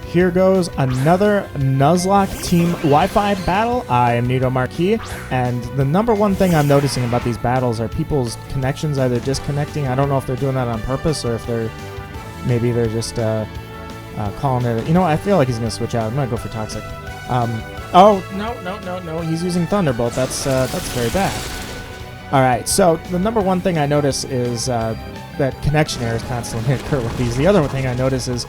Here goes another Nuzlocke Team Wi-Fi battle. I am Nito Marquis, and the number one thing I'm noticing about these battles are people's connections either disconnecting. I don't know if they're doing that on purpose or if they're just calling it. You know, I feel like he's gonna switch out. I'm gonna go for Toxic. Oh no! He's using Thunderbolt. That's very bad. All right. So the number one thing I notice is that connection errors constantly occur with these. The other thing I notice is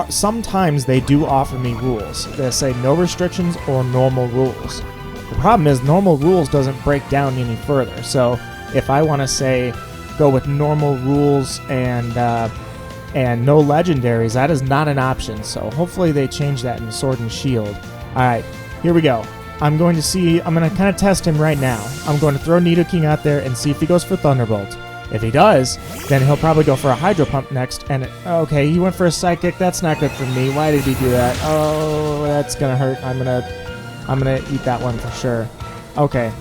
sometimes they do offer me rules. They say no restrictions or normal rules. The problem is normal rules doesn't break down any further. So if I want to say go with normal rules and no legendaries, that is not an option. So hopefully they change that in Sword and Shield. All right, here we go. I'm going to kind of test him right now. I'm going to throw Nidoking out there and see if he goes for Thunderbolt. If he does, then he'll probably go for a Hydro Pump next. And okay, he went for a Psychic. That's not good for me. Why did he do that? Oh, that's gonna hurt. I'm gonna eat that one for sure. Okay,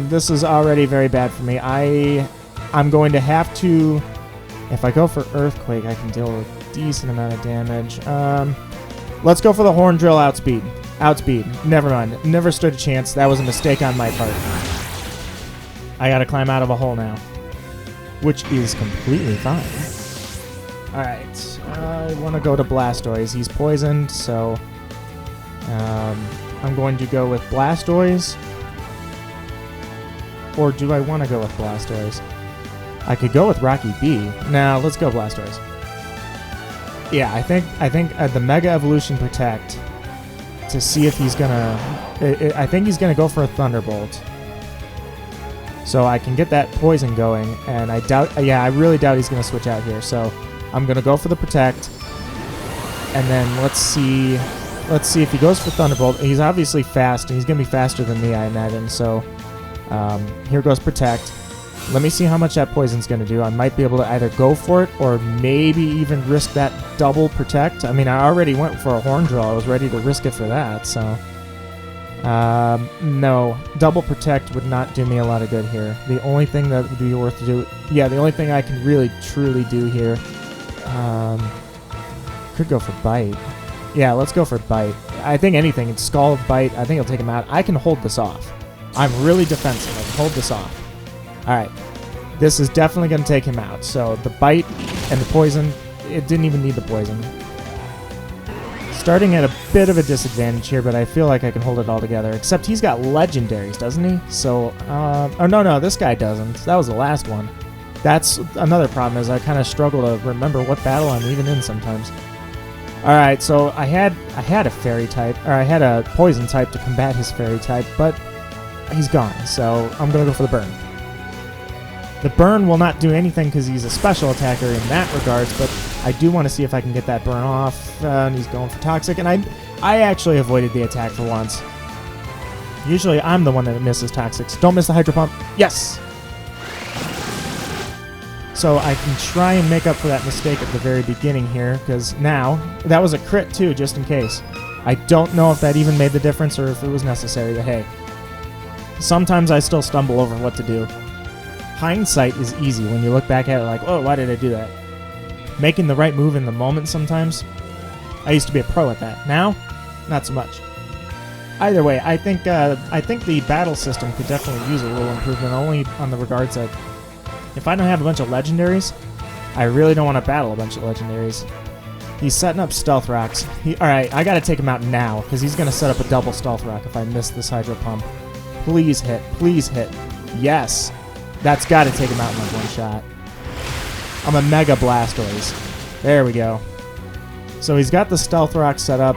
this is already very bad for me. I'm going to have to. If I go for Earthquake, I can deal with a decent amount of damage. Let's go for the Horn Drill Outspeed. Never mind. Never stood a chance. That was a mistake on my part. I gotta climb out of a hole now, which is completely fine. Alright, I want to go to Blastoise. He's poisoned, so I'm going to go with Blastoise. Or do I want to go with Blastoise? I could go with Rocky B. Now, let's go Blastoise. Yeah, I think the Mega Evolution Protect to see if he's gonna... I think he's gonna go for a Thunderbolt. So I can get that poison going, and I really doubt he's going to switch out here. So I'm going to go for the Protect, and then let's see if he goes for Thunderbolt. He's obviously fast, and he's going to be faster than me, I imagine. So here goes Protect. Let me see how much that poison's going to do. I might be able to either go for it or maybe even risk that double Protect. I mean, I already went for a Horn Drill. I was ready to risk it for that, so... no. Double Protect would not do me a lot of good here. The only thing that would be worth to do... Yeah, the only thing I can really, truly do here... could go for Bite. Yeah, let's go for Bite. I think anything. It's Scald, Bite. I think it'll take him out. I can hold this off. I'm really defensive. I can hold this off. Alright. This is definitely going to take him out. So, the Bite and the Poison... It didn't even need the Poison. Starting at a bit of a disadvantage here, but I feel like I can hold it all together. Except he's got legendaries, doesn't he? So, oh no, this guy doesn't. That was the last one. That's another problem, is I kind of struggle to remember what battle I'm even in sometimes. Alright, so I had a Fairy type, or I had a Poison type to combat his Fairy type, but he's gone, so I'm going to go for the Burn. The Burn will not do anything because he's a special attacker in that regards, but I do want to see if I can get that Burn off. And he's going for Toxic, and I actually avoided the attack for once. Usually I'm the one that misses Toxics. Don't miss the Hydro Pump. Yes! So I can try and make up for that mistake at the very beginning here, because now, that was a crit too, just in case. I don't know if that even made the difference or if it was necessary, but hey. Sometimes I still stumble over what to do. Hindsight is easy when you look back at it like, oh, why did I do that? Making the right move in the moment sometimes. I used to be a pro at that. Now, not so much. Either way, I think the battle system could definitely use a little improvement, only on the regards that if I don't have a bunch of legendaries, I really don't want to battle a bunch of legendaries. He's setting up Stealth Rocks. Alright, I gotta take him out now, because he's gonna set up a double Stealth Rock if I miss this Hydro Pump. Please hit. Please hit. Yes! That's gotta take him out in like one shot. I'm a Mega Blastoise. There we go. So he's got the Stealth Rock set up,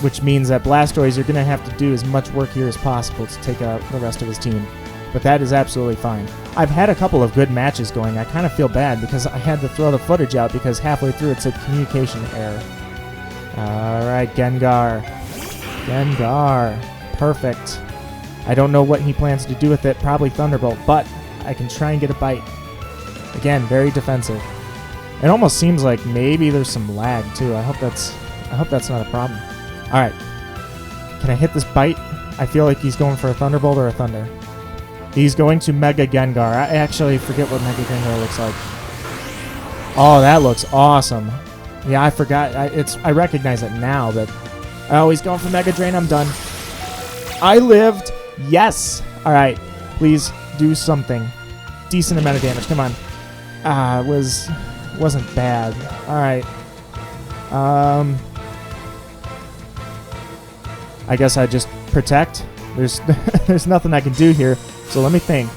which means that Blastoise, you're going to have to do as much work here as possible to take out the rest of his team. But that is absolutely fine. I've had a couple of good matches going. I kind of feel bad because I had to throw the footage out because halfway through it said communication error. Alright, Gengar. Gengar. Perfect. I don't know what he plans to do with it. Probably Thunderbolt, but I can try and get a Bite. Again, very defensive. It almost seems like maybe there's some lag too. I hope that's not a problem. All right, can I hit this Bite? I feel like he's going for a Thunderbolt or a Thunder. He's going to Mega Gengar. I actually forget what Mega Gengar looks like. Oh, that looks awesome. Yeah, I forgot. I recognize it now, but oh, he's going for Mega Drain. I'm done. I lived. Yes. All right. Please do something. Decent amount of damage. Come on. Wasn't bad. All right. I guess I just protect. There's nothing I can do here. So let me think.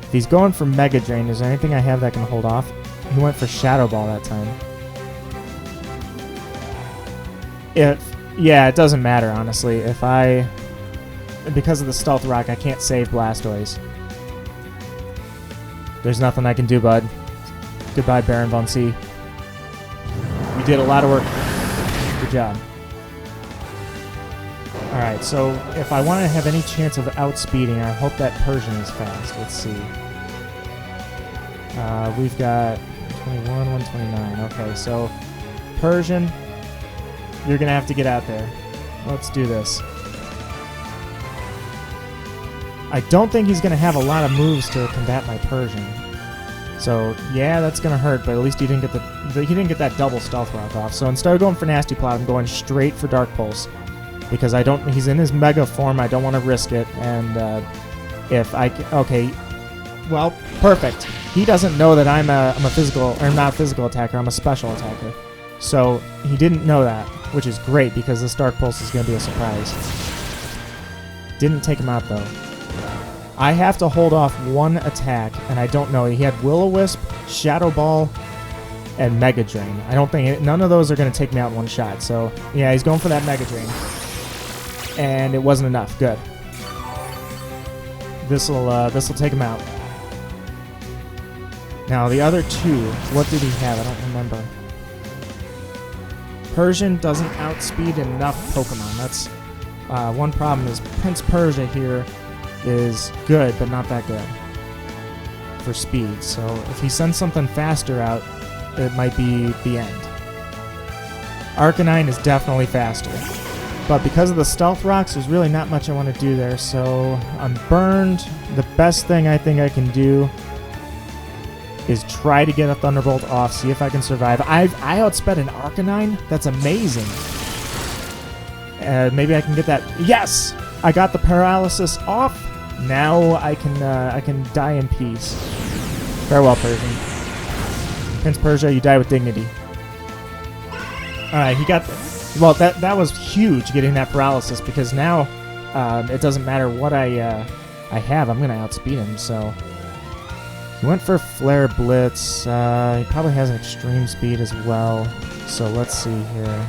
If he's going for Mega Drain, is there anything I have that can hold off? He went for Shadow Ball that time. Yeah, it doesn't matter, honestly. Because of the Stealth Rock, I can't save Blastoise. There's nothing I can do, bud. Goodbye, Baron Von C. You did a lot of work. Good job. Alright, so if I want to have any chance of outspeeding, I hope that Persian is fast. Let's see. We've got 121, 129. Okay, so Persian, you're going to have to get out there. Let's do this. I don't think he's going to have a lot of moves to combat my Persian. So, yeah, that's going to hurt, but at least he didn't get that double Stealth Rock off. So instead of going for Nasty Plot, I'm going straight for Dark Pulse. Because he's in his Mega form, I don't want to risk it, and okay, well, perfect. He doesn't know that I'm a physical, or not a physical attacker, I'm a special attacker. So he didn't know that, which is great because this Dark Pulse is going to be a surprise. Didn't take him out though. I have to hold off one attack, and I don't know. He had Will-O-Wisp, Shadow Ball, and Mega Drain. I don't think none of those are going to take me out in one shot. So yeah, he's going for that Mega Drain. And it wasn't enough. Good. This'll take him out. Now the other two, what did he have? I don't remember. Persian doesn't outspeed enough Pokemon. That's one problem. Is Prince Persia here is good, but not that good for speed. So if he sends something faster out, it might be the end. Arcanine is definitely faster. But because of the Stealth Rocks, there's really not much I want to do there, so I'm burned. The best thing I think I can do is try to get a Thunderbolt off, see if I can survive. I outsped an Arcanine? That's amazing. Maybe I can get that. Yes! I got the paralysis off. Now I can die in peace. Farewell, Persian. Prince Persia, you die with dignity. Alright, he got... Well, that was huge, getting that paralysis, because now it doesn't matter what I have. I'm going to outspeed him, so... He went for Flare Blitz. He probably has an extreme speed as well. So let's see here.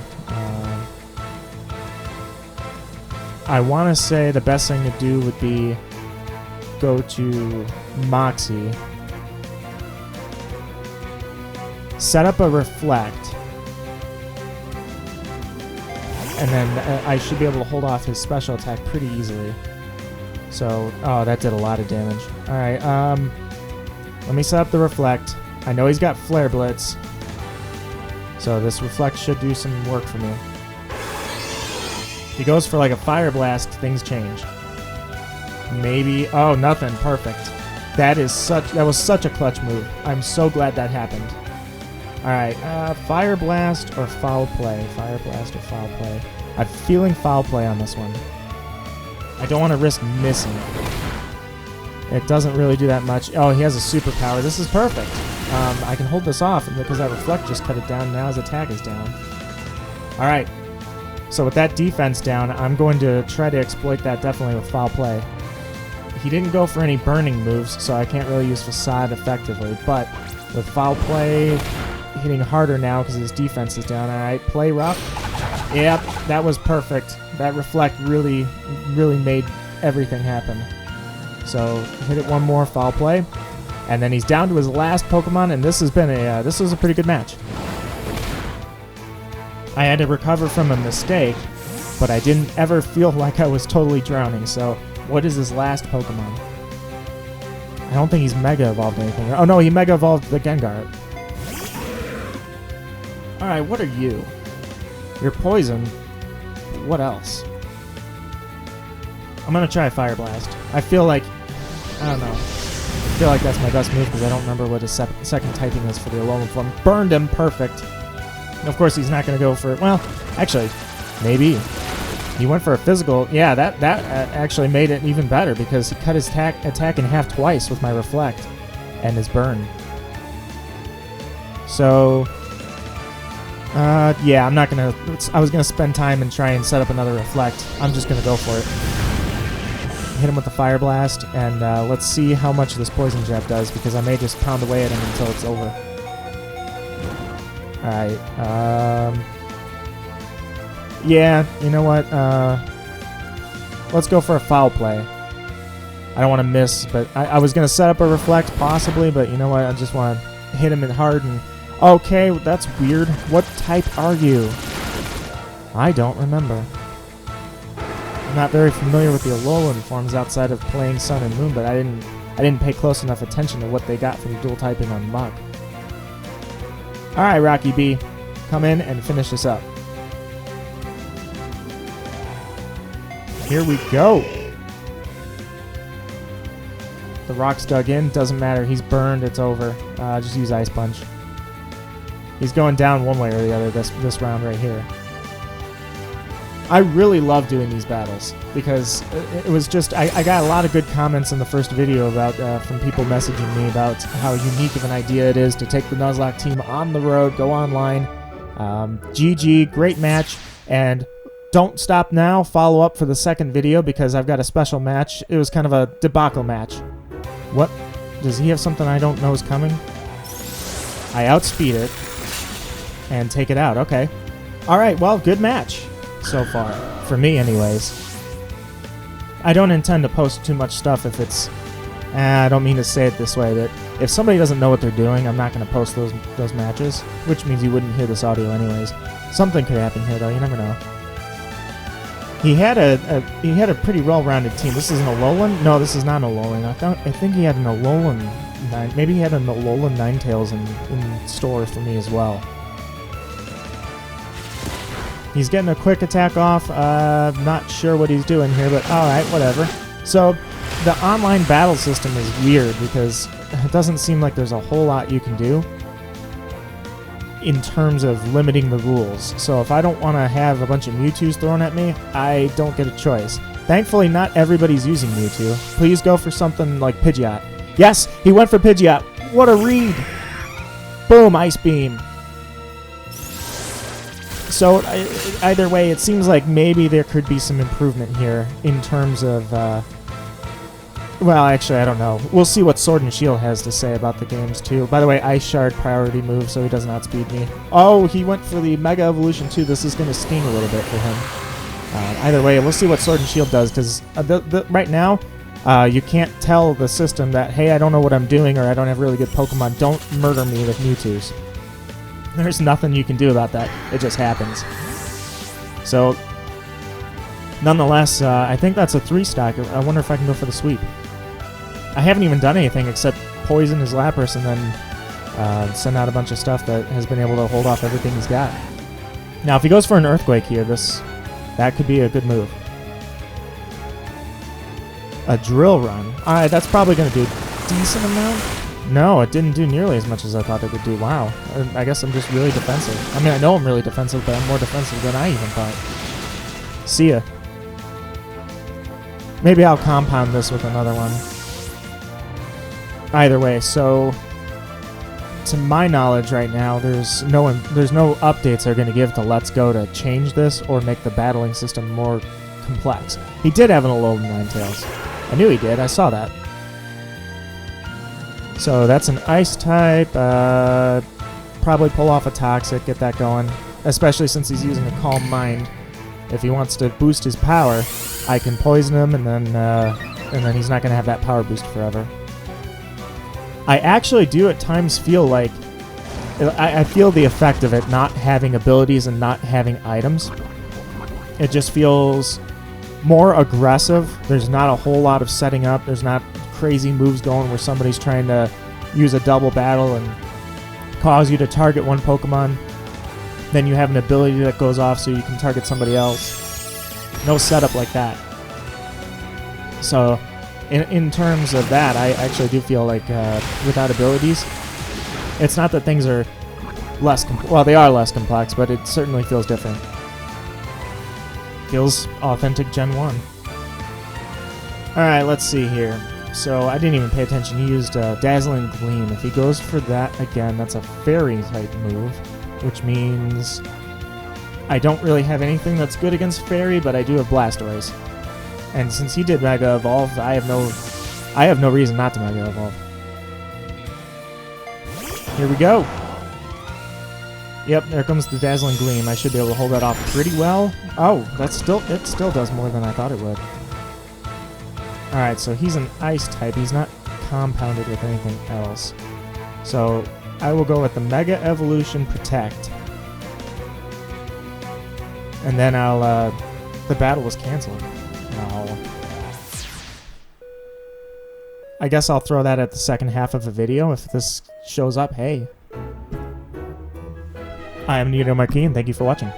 I want to say the best thing to do would be go to Moxie. Set up a Reflect. And then I should be able to hold off his special attack pretty easily. So, oh, that did a lot of damage. Alright, let me set up the Reflect. I know he's got Flare Blitz. So this Reflect should do some work for me. If he goes for like a Fire Blast, things change. Maybe, oh, nothing, perfect. That was such a clutch move. I'm so glad that happened. Alright, Fire Blast or Foul Play? Fire Blast or Foul Play? I'm feeling Foul Play on this one. I don't want to risk missing. It doesn't really do that much. Oh, he has a superpower. This is perfect. I can hold this off because that Reflect just cut it down. Now his attack is down. Alright, so with that defense down, I'm going to try to exploit that definitely with Foul Play. He didn't go for any burning moves, so I can't really use Facade effectively, but with Foul Play hitting harder now because his defense is down. Alright, play rough. Yep, that was perfect. That Reflect really made everything happen. So hit it one more, Foul Play, and then he's down to his last Pokemon, and this was a pretty good match. I had to recover from a mistake, but I didn't ever feel like I was totally drowning. So what is his last Pokemon? I don't think he's Mega Evolved anything. Oh no, he Mega Evolved the Gengar. Alright, what are you? You're poison. What else? I'm gonna try Fire Blast. I feel like... I don't know. I feel like that's my best move because I don't remember what his second typing is for the Alolan form. Burned him. Perfect. Of course, he's not going to go for... Well, actually, maybe. He went for a physical. Yeah, that actually made it even better because he cut his attack in half twice with my Reflect and his burn. So, yeah, I'm not going to... I was going to spend time and try and set up another Reflect. I'm just going to go for it. Hit him with the Fire Blast, and let's see how much this Poison Jab does because I may just pound away at him until it's over. Alright, yeah, you know what, let's go for a foul play. I don't want to miss, but I was going to set up a Reflect, possibly, but you know what, I just want to hit him in hard and... Okay, that's weird. What type are you? I don't remember. I'm not very familiar with the Alolan forms outside of playing Sun and Moon, but I didn't pay close enough attention to what they got from dual typing on Muk. Alright, Rocky B, come in and finish this up. Here we go. The rock's dug in, doesn't matter, he's burned, it's over. Just use Ice Punch. He's going down one way or the other this round right here. I really love doing these battles because it was just... I got a lot of good comments in the first video about from people messaging me about how unique of an idea it is to take the Nuzlocke team on the road, go online. GG, great match, and don't stop now. Follow up for the second video because I've got a special match. It was kind of a debacle match. What? Does he have something I don't know is coming? I outspeed it and take it out. Okay. All right, well, good match so far. For me, anyways. I don't intend to post too much stuff if it's... I don't mean to say it this way, but if somebody doesn't know what they're doing, I'm not going to post those matches, which means you wouldn't hear this audio anyways. Something could happen here, though. You never know. He had a pretty well-rounded team. This is an Alolan? No, this is not an Alolan. I think he had an Alolan... Maybe he had an Alolan Ninetales in store for me as well. He's getting a quick attack off. Not sure what he's doing here, but alright, whatever. So, the online battle system is weird because it doesn't seem like there's a whole lot you can do in terms of limiting the rules. So if I don't want to have a bunch of Mewtwo's thrown at me, I don't get a choice. Thankfully, not everybody's using Mewtwo. Please go for something like Pidgeot. Yes, he went for Pidgeot. What a read! Boom, Ice Beam. So, either way, it seems like maybe there could be some improvement here in terms of, well, actually, I don't know. We'll see what Sword and Shield has to say about the games, too. By the way, Ice Shard priority move, so he doesn't outspeed me. Oh, he went for the Mega Evolution, too. This is going to sting a little bit for him. Either way, we'll see what Sword and Shield does, because right now, you can't tell the system that, hey, I don't know what I'm doing, or I don't have really good Pokemon. Don't murder me with Mewtwo's. There's nothing you can do about that. It just happens. So, nonetheless, I think that's a 3-stock. I wonder if I can go for the sweep. I haven't even done anything except poison his Lapras and then send out a bunch of stuff that has been able to hold off everything he's got. Now, if he goes for an Earthquake here, that could be a good move. A Drill Run. Alright, that's probably going to do a decent amount. No, it didn't do nearly as much as I thought it would do. Wow. I guess I'm just really defensive. I mean, I know I'm really defensive, but I'm more defensive than I even thought. See ya. Maybe I'll compound this with another one. Either way, so... To my knowledge right now, there's no updates they're going to give to Let's Go to change this or make the battling system more complex. He did have an Alolan Ninetales. I knew he did. I saw that. So that's an Ice type. Probably pull off a Toxic, get that going. Especially since he's using a Calm Mind. If he wants to boost his power, I can poison him, and then he's not going to have that power boost forever. I actually do at times feel like... I feel the effect of it not having abilities and not having items. It just feels more aggressive. There's not a whole lot of setting up. There's not crazy moves going where somebody's trying to use a double battle and cause you to target one Pokemon. Then you have an ability that goes off so you can target somebody else. No setup like that. So, in terms of that, I actually do feel like without abilities, it's not that things are well, they are less complex, but it certainly feels different. Feels authentic Gen 1. Alright, let's see here. So, I didn't even pay attention. He used Dazzling Gleam. If he goes for that again, that's a Fairy-type move, which means I don't really have anything that's good against Fairy, but I do have Blastoise. And since he did Mega Evolve, I have no reason not to Mega Evolve. Here we go. Yep, there comes the Dazzling Gleam. I should be able to hold that off pretty well. Oh, it still does more than I thought it would. Alright, so he's an Ice type. He's not compounded with anything else. So I will go with the Mega Evolution Protect. And then the battle was canceled. Oh. I guess I'll throw that at the second half of the video. If this shows up, hey. I am Nuzlocke Marquis, and thank you for watching.